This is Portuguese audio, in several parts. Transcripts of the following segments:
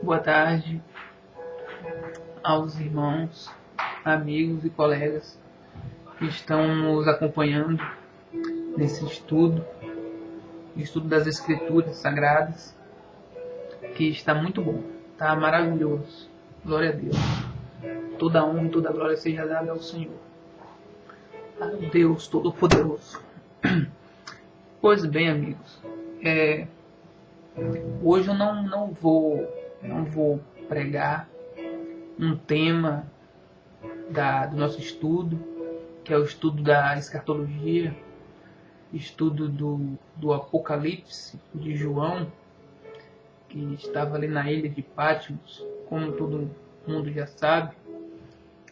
Boa tarde aos irmãos, amigos e colegas que estão nos acompanhando nesse estudo das Escrituras Sagradas, que está muito bom, está maravilhoso. Glória a Deus. Toda honra e toda glória seja dada ao Senhor, ao Deus Todo-Poderoso. Pois bem, amigos, hoje eu não vou pregar um tema do nosso estudo, que é o estudo da escatologia, estudo do Apocalipse de João, que estava ali na ilha de Patmos, como todo mundo já sabe,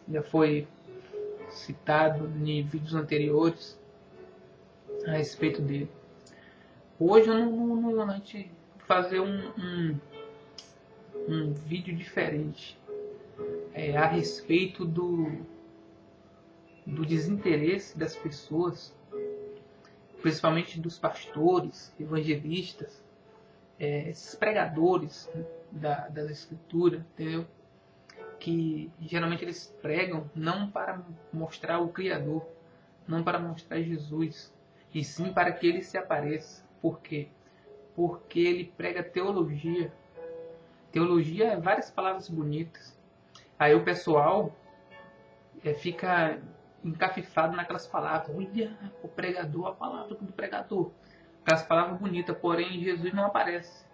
já foi citado em vídeos anteriores a respeito dele. Hoje eu não vou fazer um vídeo diferente a respeito do desinteresse das pessoas, principalmente dos pastores, evangelistas, esses pregadores, né, das Escrituras, entendeu? Que geralmente eles pregam não para mostrar o Criador, não para mostrar Jesus, e sim para que ele se apareça. Por quê? Porque ele prega teologia. Teologia é várias palavras bonitas. Aí o pessoal fica encafifado naquelas palavras. Olha, o pregador, a palavra do pregador. Aquelas palavras bonitas, porém Jesus não aparece.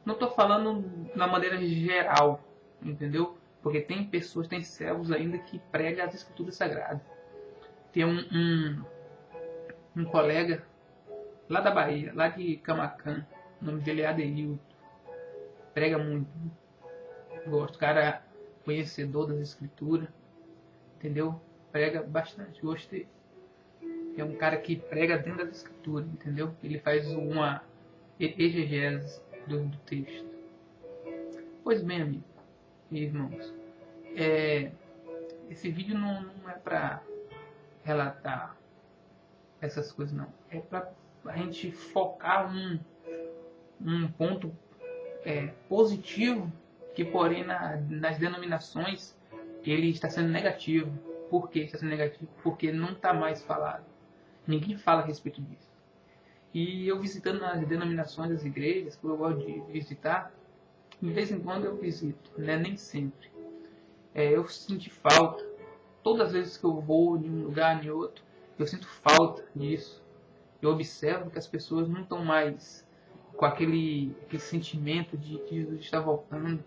Não estou falando na maneira geral, entendeu? Porque tem pessoas, tem servos ainda que pregam as Escrituras Sagradas. Tem um colega lá da Bahia, lá de Camacan, o nome dele é Adeildo. Prega muito. Gosto. O cara conhecedor das Escrituras, entendeu? Prega bastante. Gostei. É um cara que prega dentro das Escrituras, entendeu? Ele faz uma exegese do texto. Pois bem, amigos e irmãos, esse vídeo não é para relatar essas coisas, não. É para a gente focar um ponto positivo, que porém nas denominações ele está sendo negativo. Por que está sendo negativo? Porque não está mais falado. Ninguém fala a respeito disso. E eu visitando as denominações das igrejas, que eu gosto de visitar, de vez em quando eu visito, né? Nem sempre. Eu senti falta. Todas as vezes que eu vou de um lugar em outro, eu sinto falta disso. Eu observo que as pessoas não estão mais com aquele sentimento de que Jesus está voltando.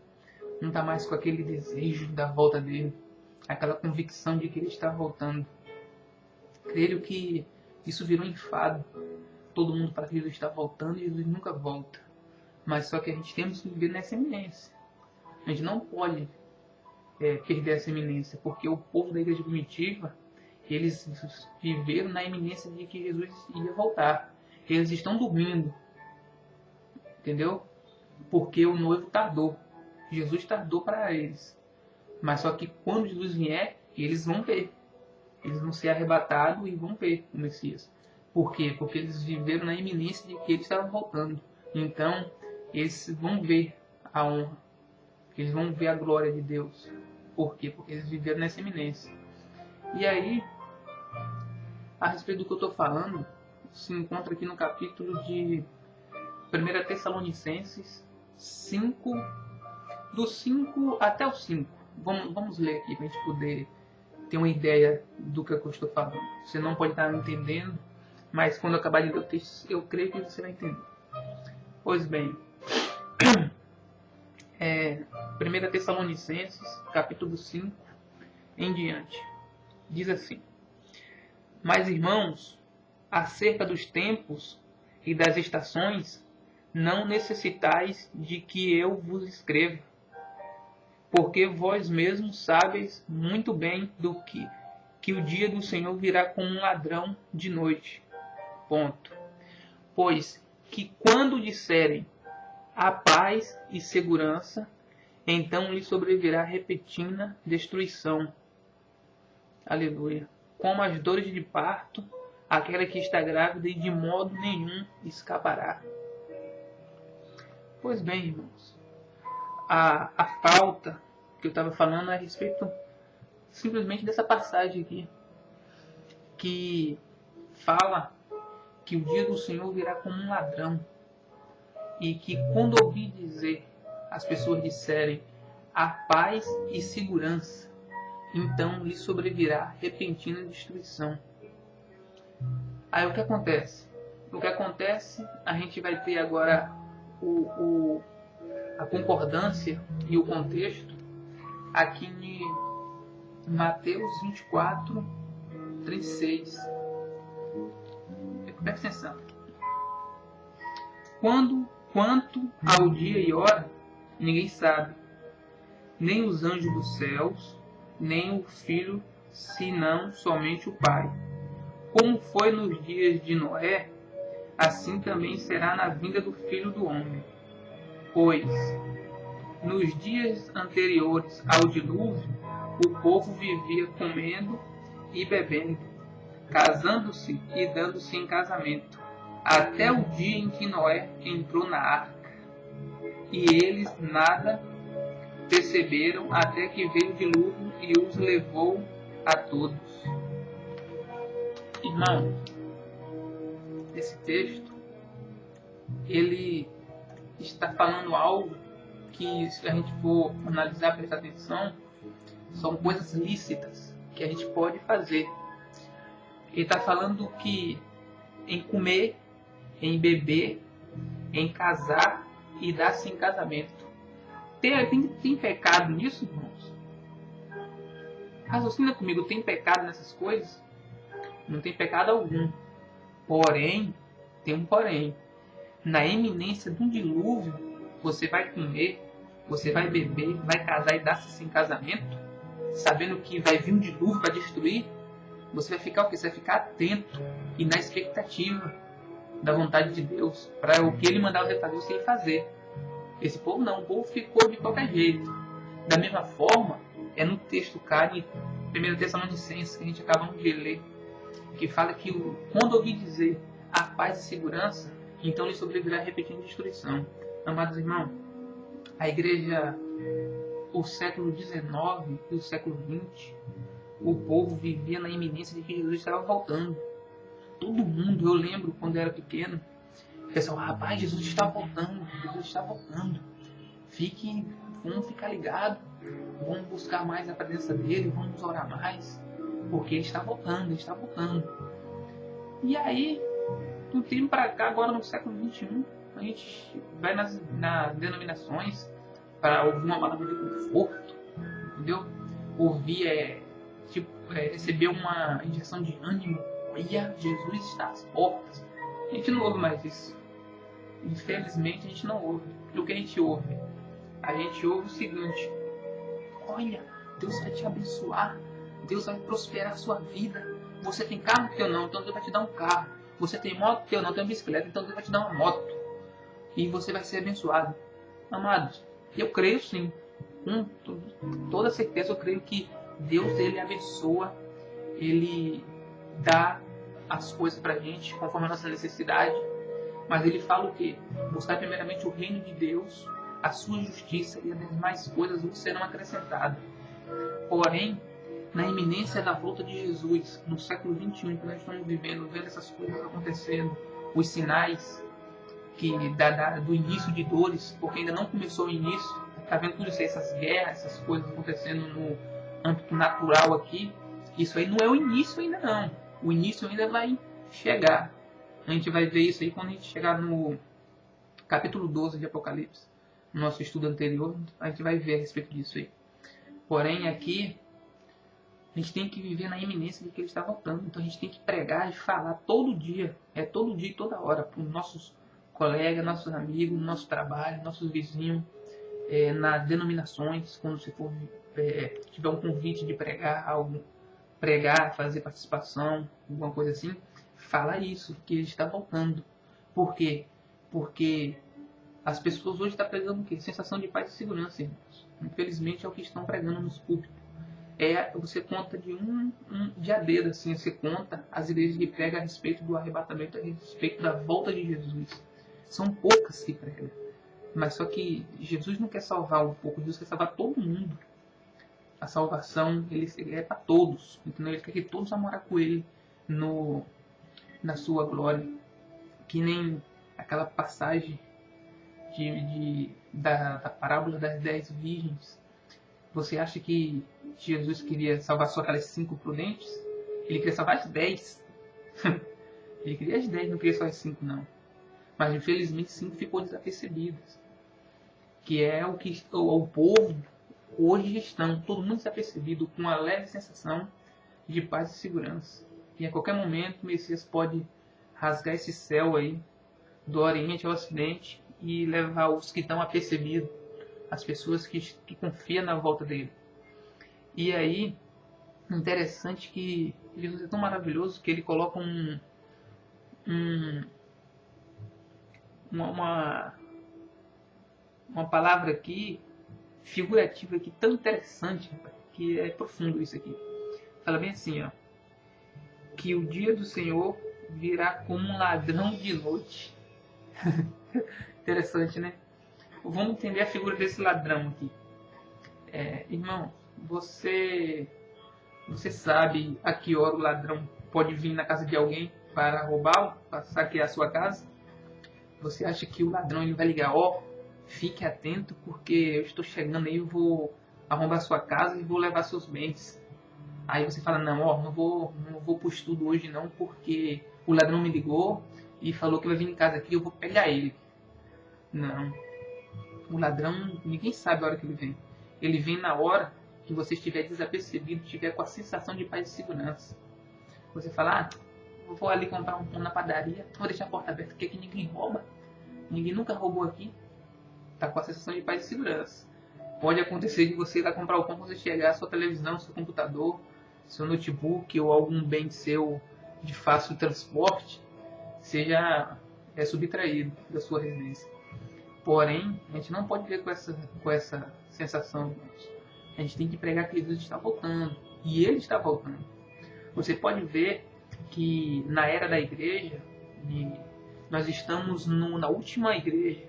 Não está mais com aquele desejo da volta dele. Aquela convicção de que ele está voltando. Creio que isso virou enfado. Todo mundo fala que Jesus está voltando e Jesus nunca volta. Mas só que a gente temos que viver nessa iminência. A gente não pode perder essa iminência, porque o povo da igreja primitiva, eles viveram na iminência de que Jesus ia voltar. Eles estão dormindo, entendeu? Porque o noivo tardou. Jesus tardou para eles. Mas só que quando Jesus vier, eles vão ver. Eles vão ser arrebatados e vão ver o Messias. Por quê? Porque eles viveram na iminência de que ele estava voltando. Então, eles vão ver a honra. Eles vão ver a glória de Deus. Por quê? Porque eles viveram nessa iminência. E aí, a respeito do que eu estou falando, se encontra aqui no capítulo de 1 Tessalonicenses 5, do 5 até o 5. Vamos ler aqui para a gente poder ter uma ideia do que eu estou falando. Você não pode estar entendendo, mas quando eu acabar de ler o texto, eu creio que você vai entender. Pois bem, 1 Tessalonicenses, capítulo 5, em diante, diz assim: Mas, irmãos, acerca dos tempos e das estações, não necessitais de que eu vos escreva, porque vós mesmos sabeis muito bem que o dia do Senhor virá como um ladrão de noite. Ponto. Pois que quando disserem a paz e segurança, então lhe sobrevirá repentina destruição. Aleluia. Como as dores de parto, aquela que está grávida e de modo nenhum escapará. Pois bem, irmãos, a falta que eu estava falando é a respeito simplesmente dessa passagem aqui, que fala que o dia do Senhor virá como um ladrão, e que quando ouvir dizer, as pessoas disserem a paz e segurança, então lhe sobrevirá repentina destruição. Aí o que acontece? O que acontece, a gente vai ter agora a concordância e o contexto aqui em Mateus 24, 36. Presta atenção. Quanto ao dia e hora, ninguém sabe, nem os anjos dos céus, nem o Filho, senão somente o Pai. Como foi nos dias de Noé, assim também será na vinda do Filho do Homem. Pois, nos dias anteriores ao dilúvio, o povo vivia comendo e bebendo, casando-se e dando-se em casamento, até o dia em que Noé entrou na arca. E eles nada perceberam até que veio o dilúvio e os levou a todos. Irmão, esse texto, ele está falando algo que, se a gente for analisar, prestar atenção, são coisas lícitas que a gente pode fazer. Ele está falando que em comer, em beber, em casar e dar-se em casamento. Tem pecado nisso, irmãos? Raciocina comigo, tem pecado nessas coisas? Não tem pecado algum. Porém, tem um porém. Na iminência de um dilúvio, você vai comer, você vai beber, vai casar e dar-se em casamento, sabendo que vai vir um dilúvio para destruir. Você vai ficar o quê? Você vai ficar atento e na expectativa da vontade de Deus, para o que Ele mandar você fazer, você ir fazer. Esse povo não, o povo ficou de qualquer jeito. Da mesma forma, é no texto cá em 1 Tessalonicenses, que a gente acabamos de ler, que fala que quando ouvir dizer a paz e segurança, então lhe sobrevirá repetindo destruição. Amados irmãos, a igreja, o século XIX e o século XX, o povo vivia na iminência de que Jesus estava voltando. Todo mundo, eu lembro quando eu era pequeno, o pessoal, rapaz, Jesus está voltando, Jesus está voltando. Vamos ficar ligados, vamos buscar mais a presença dele, vamos orar mais, porque ele está voltando, ele está voltando. E aí, do tempo para cá, agora no século XXI, a gente vai nas denominações para ouvir uma palavra de conforto, entendeu? Ouvir, receber uma injeção de ânimo. Olha, Jesus está às portas. A gente não ouve mais isso. Infelizmente, a gente não ouve. E o que a gente ouve? A gente ouve o seguinte: olha, Deus vai te abençoar, Deus vai prosperar a sua vida. Você tem carro que eu não, então Deus vai te dar um carro. Você tem moto que eu não, tenho bicicleta, então Deus vai te dar uma moto. E você vai ser abençoado. Amados, eu creio sim, com toda certeza eu creio que Deus, Ele abençoa, Ele dá as coisas pra gente conforme a nossa necessidade. Mas Ele fala o quê? Buscar primeiramente o reino de Deus, a sua justiça, e as demais coisas vos serão acrescentadas. Porém, na iminência da volta de Jesus, no século XXI, que nós estamos vivendo, vendo essas coisas acontecendo, os sinais do início de dores, porque ainda não começou o início, está vendo tudo isso aí, essas guerras, essas coisas acontecendo no âmbito natural aqui, isso aí não é o início ainda não, o início ainda vai chegar. A gente vai ver isso aí quando a gente chegar no capítulo 12 de Apocalipse, no nosso estudo anterior, a gente vai ver a respeito disso aí. Porém, aqui, a gente tem que viver na iminência de que Ele está voltando. Então a gente tem que pregar e falar todo dia e toda hora, para os nossos colegas, nossos amigos, no nosso trabalho, nossos vizinhos, nas denominações, quando você for tiver um convite de pregar, fazer participação, alguma coisa assim, fala isso, que Ele está voltando. Por quê? Porque as pessoas hoje estão pregando o quê? Sensação de paz e segurança, irmãos. Infelizmente é o que estão pregando nos púlpitos. Você conta de a dedo, assim, você conta as igrejas que pregam a respeito do arrebatamento, a respeito da volta de Jesus. São poucas que pregam. Mas só que Jesus não quer salvar um pouco, Jesus quer salvar todo mundo. A salvação, ele é para todos. Então ele quer que todos vão morar com ele na sua glória. Que nem aquela passagem da parábola das 10 virgens. Você acha que Jesus queria salvar só aquelas 5 prudentes? Ele queria salvar as 10. Ele queria as 10, não queria só as 5 não. Mas infelizmente 5 ficou desapercebidas. Que é o que o povo hoje estão, todo mundo desapercebido, com uma leve sensação de paz e segurança. E a qualquer momento o Messias pode rasgar esse céu aí, do Oriente ao Ocidente, e levar os que estão apercebidos, as pessoas que confiam na volta dele. E aí, interessante que Jesus é tão maravilhoso que ele coloca uma palavra aqui, figurativa aqui, tão interessante, que é profundo isso aqui. Fala bem assim, ó, que o dia do Senhor virá como um ladrão de noite. Interessante, né? Vamos entender a figura desse ladrão aqui. Irmão, você sabe a que hora o ladrão pode vir na casa de alguém para roubá-lo, para saquear a sua casa? Você acha que o ladrão ele vai ligar, fique atento porque eu estou chegando aí, eu vou arrombar sua casa e vou levar seus bens. Aí você fala, não vou pro estudo hoje não, porque o ladrão me ligou e falou que vai vir em casa aqui, eu vou pegar ele. Não. O ladrão, ninguém sabe a hora que ele vem. Ele vem na hora que você estiver desapercebido, estiver com a sensação de paz e segurança. Você fala, eu vou ali comprar um pão na padaria, vou deixar a porta aberta, porque aqui ninguém rouba. Ninguém nunca roubou aqui. Tá com a sensação de paz e segurança. Pode acontecer de você ir lá comprar o pão, quando você chegar, sua televisão, seu computador, seu notebook ou algum bem seu de fácil transporte seja subtraído da sua residência. Porém, a gente não pode ver com essa sensação, irmãos. A gente tem que pregar que Jesus está voltando. E Ele está voltando. Você pode ver que na era da igreja, nós estamos na última igreja,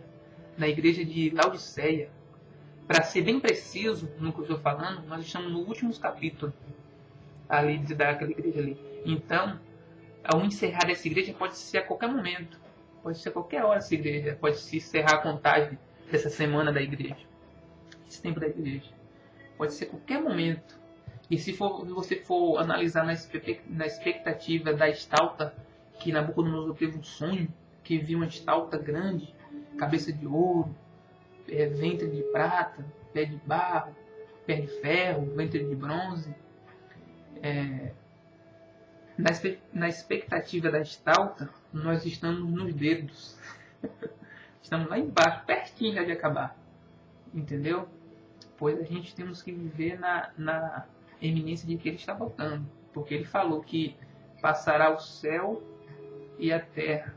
na igreja de Laodiceia. Para ser bem preciso no que eu estou falando, nós estamos no último capítulo ali daquela igreja ali. Então, ao encerrar essa igreja pode ser a qualquer momento. Pode ser a qualquer hora essa igreja. Pode se encerrar a contagem dessa semana da igreja. Esse tempo da igreja. Pode ser a qualquer momento. E se você for analisar na expectativa da estalta, que Nabucodonosor teve um sonho, que viu uma estalta grande, cabeça de ouro, ventre de prata, pé de barro, pé de ferro, ventre de bronze. Na expectativa da estalta, nós estamos nos dedos. Estamos lá embaixo, pertinho já de acabar. Entendeu? Pois a gente temos que viver na eminência de que ele está voltando. Porque ele falou que passará o céu e a terra,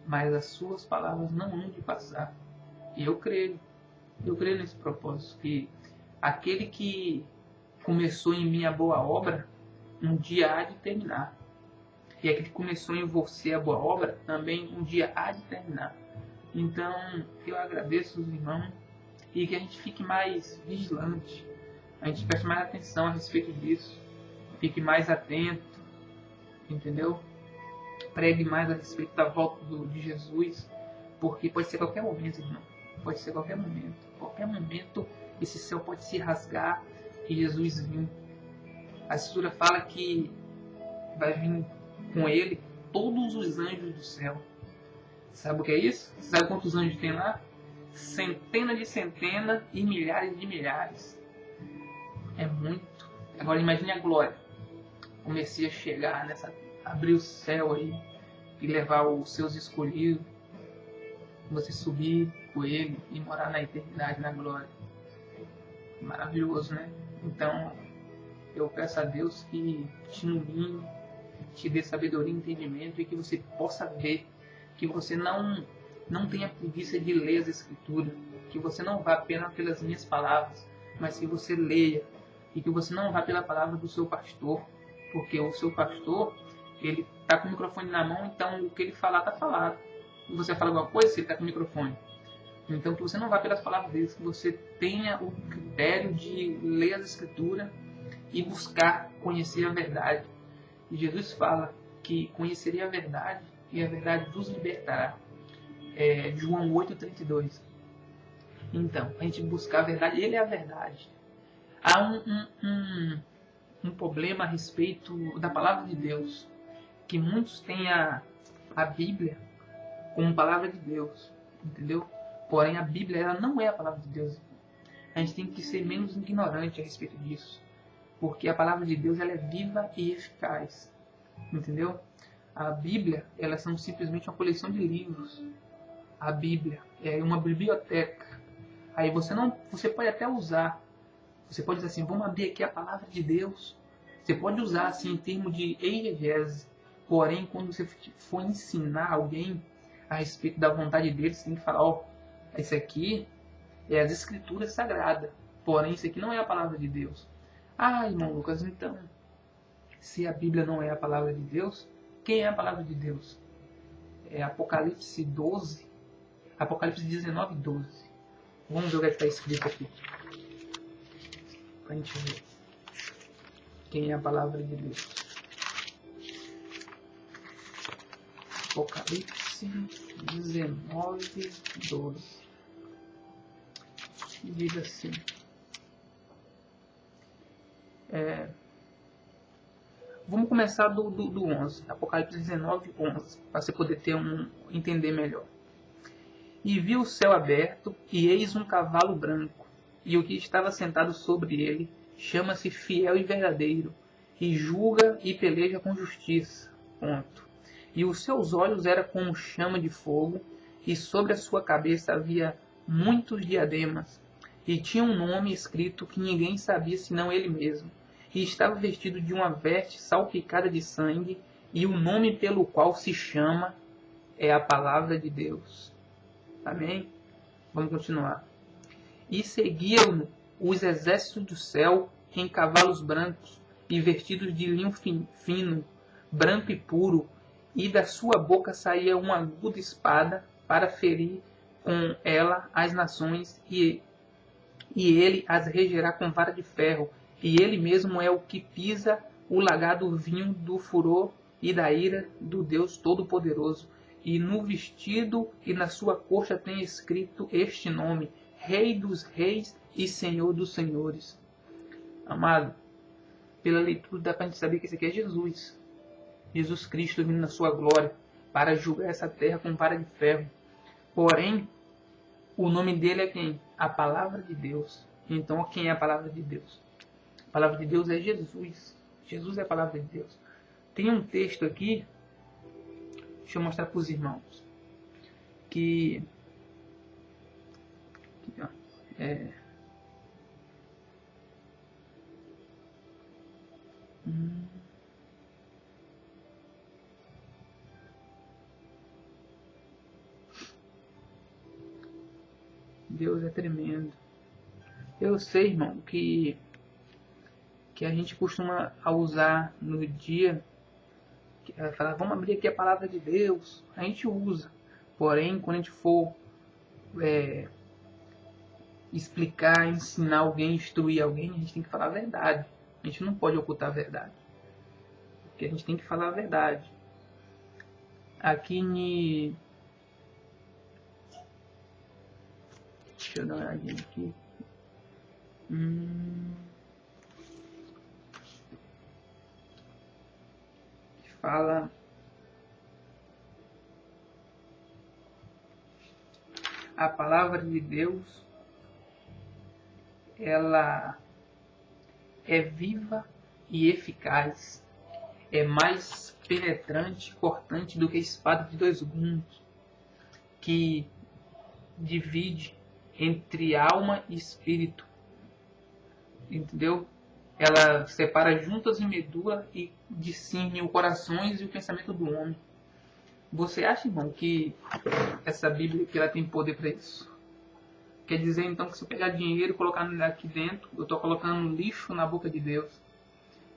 mas as suas palavras não hão de passar. E eu creio nesse propósito, que aquele que começou em mim a boa obra, um dia há de terminar. E aquele que começou em você a boa obra, também um dia há de terminar. Então, eu agradeço os irmãos e que a gente fique mais vigilante. A gente preste mais atenção a respeito disso. Fique mais atento, entendeu? Pregue mais a respeito da volta de Jesus, porque pode ser qualquer momento, irmão. Pode ser qualquer momento. Qualquer momento esse céu pode se rasgar e Jesus vir. A Escritura fala que vai vir com ele todos os anjos do céu. Sabe o que é isso? Sabe quantos anjos tem lá? Centenas de centenas e milhares de milhares. É muito. Agora imagine a glória. O Messias chegar abrir o céu aí e levar os seus escolhidos. Você subir com ele e morar na eternidade, na glória. Maravilhoso, né? Então, eu peço a Deus que te ilumine, te dê sabedoria e entendimento e que você possa ver, que você não tenha preguiça de ler as Escrituras, que você não vá apenas pelas minhas palavras, mas que você leia e que você não vá pela palavra do seu pastor, porque o seu pastor, ele está com o microfone na mão, então o que ele falar está falado. E você fala alguma coisa, se ele está com o microfone. Então que você não vá pelas palavras deles, que você tenha o critério de ler as Escrituras e buscar conhecer a verdade. E Jesus fala que conheceria a verdade e a verdade vos libertará. João 8,32. Então, a gente buscar a verdade, ele é a verdade. Há um problema a respeito da palavra de Deus, que muitos têm a Bíblia como palavra de Deus, entendeu? Porém, a Bíblia ela não é a palavra de Deus. A gente tem que ser menos ignorante a respeito disso, porque a palavra de Deus ela é viva e eficaz, entendeu? A Bíblia, elas são simplesmente uma coleção de livros. A Bíblia é uma biblioteca. Aí você pode até usar, você pode dizer assim, vamos abrir aqui a palavra de Deus. Você pode usar assim em termos de exegese. Porém, quando você for ensinar alguém a respeito da vontade dele, você tem que falar, isso aqui é as Escrituras Sagradas. Porém, isso aqui não é a palavra de Deus. Irmão Lucas, então, se a Bíblia não é a palavra de Deus, quem é a palavra de Deus? É Apocalipse 12, Apocalipse 19, 12. Vamos ver o que está escrito aqui. Para a gente ver quem é a palavra de Deus. Apocalipse 19, 12. Diz assim. Vamos começar do 11. Apocalipse 19, 11. Para você poder entender melhor. E vi o céu aberto, e eis um cavalo branco, e o que estava sentado sobre ele chama-se Fiel e Verdadeiro, e julga e peleja com justiça. Ponto. E os seus olhos eram como chama de fogo, e sobre a sua cabeça havia muitos diademas, e tinha um nome escrito que ninguém sabia senão ele mesmo, e estava vestido de uma veste salpicada de sangue, e o nome pelo qual se chama é a Palavra de Deus. Amém? Vamos continuar. E seguiam os exércitos do céu em cavalos brancos e vestidos de linho fino, branco e puro, e da sua boca saía uma aguda espada para ferir com ela as nações, e ele as regerá com vara de ferro, e ele mesmo é o que pisa o lagar do vinho do furor e da ira do Deus Todo-Poderoso. E no vestido e na sua coxa tem escrito este nome, Rei dos Reis e Senhor dos Senhores. Amado, pela leitura dá para a gente saber que esse aqui é Jesus. Jesus Cristo vindo na sua glória para julgar essa terra com vara de ferro. Porém, o nome dele é quem? A Palavra de Deus. Então, quem é a Palavra de Deus? A Palavra de Deus é Jesus. Jesus é a Palavra de Deus. Tem um texto aqui, deixa eu mostrar para os irmãos, que Deus é tremendo. Eu sei, irmão, que a gente costuma usar no dia, falar, vamos abrir aqui a palavra de Deus. A gente usa. Porém, quando a gente for explicar, ensinar alguém, instruir alguém, a gente tem que falar a verdade. A gente não pode ocultar a verdade. Porque a gente tem que falar a verdade. Aqui deixa eu dar uma olhadinha aqui. Fala a palavra de Deus, ela é viva e eficaz, é mais penetrante, cortante do que a espada de dois gumes, que divide entre alma e espírito, entendeu? Ela separa juntas e medula e discerne os corações e o pensamento do homem. Você acha, irmão, que essa Bíblia que ela tem poder para isso? Quer dizer, então, que se eu pegar dinheiro e colocar aqui dentro, eu estou colocando lixo na boca de Deus.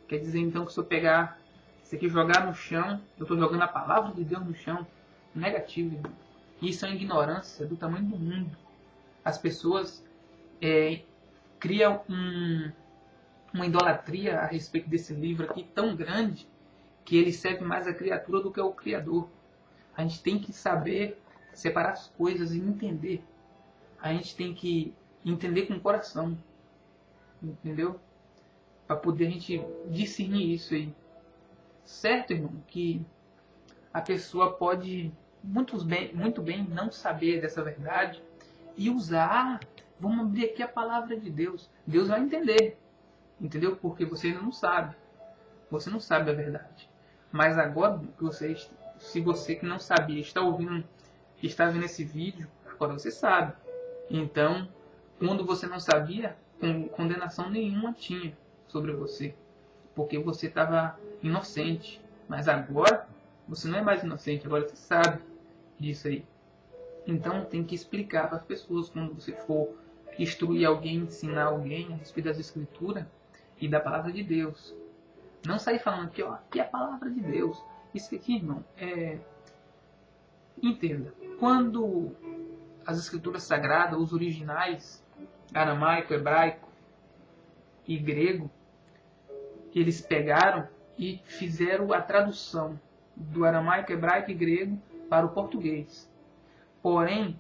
Quer dizer, então, que se eu pegar isso aqui e jogar no chão, eu estou jogando a palavra de Deus no chão? Negativo, irmão. Isso é ignorância do tamanho do mundo. as pessoas criam uma idolatria a respeito desse livro aqui tão grande que ele serve mais à criatura do que ao Criador. A gente tem que saber separar as coisas e entender. A gente tem que entender com o coração, entendeu? Para poder a gente discernir isso aí. Certo, irmão, que a pessoa pode muito bem não saber dessa verdade e usar, vamos abrir aqui a palavra de Deus. Deus vai entender, entendeu? Porque você ainda não sabe. Você não sabe a verdade. Mas agora, se você que não sabia está vendo esse vídeo, agora você sabe. Então, quando você não sabia, condenação nenhuma tinha sobre você. Porque você estava inocente. Mas agora, você não é mais inocente. Agora você sabe disso aí. Então, tem que explicar para as pessoas quando você for instruir alguém, ensinar alguém a respeito das Escrituras e da Palavra de Deus. Não sair falando aqui, ó, aqui é a Palavra de Deus. Isso aqui, irmão, entenda. Quando as Escrituras Sagradas, os originais, aramaico, hebraico e grego, eles pegaram e fizeram a tradução do aramaico, hebraico e grego para o português. Porém,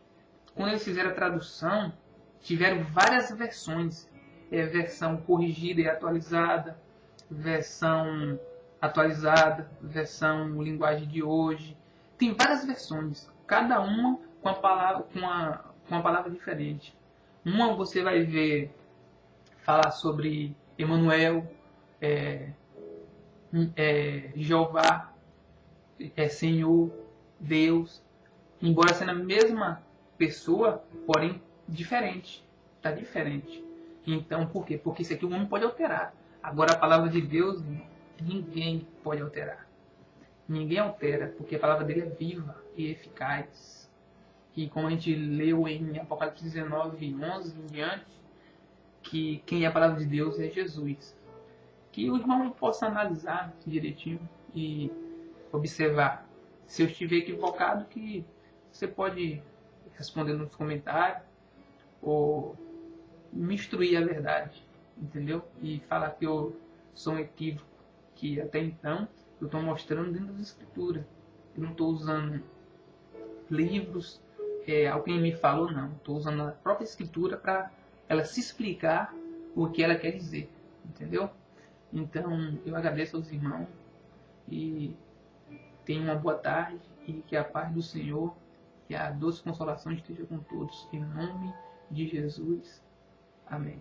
quando eles fizeram a tradução, tiveram várias versões. Versão corrigida e atualizada, versão atualizada, versão linguagem de hoje. Tem várias versões, cada uma com uma palavra diferente. Uma você vai ver falar sobre Emmanuel, Jeová, Senhor, Deus, embora sendo a mesma pessoa, porém diferente. Está diferente. Então, por quê? Porque isso aqui o homem pode alterar. Agora a palavra de Deus, ninguém pode alterar. Ninguém altera, porque a palavra dele é viva e eficaz. E como a gente leu em Apocalipse 19, 11 em diante, que quem é a palavra de Deus é Jesus. Que o irmão possa analisar direitinho e observar. Se eu estiver equivocado, que você pode responder nos comentários ou me instruir a verdade, entendeu? E falar que eu sou um equívoco, que até então eu estou mostrando dentro das Escrituras. Eu não estou usando livros, alguém me falou, não. Estou usando a própria Escritura para ela se explicar o que ela quer dizer, entendeu? Então, eu agradeço aos irmãos e tenham uma boa tarde e que a paz do Senhor e a doce consolação esteja com todos. Em nome de Jesus. Amém.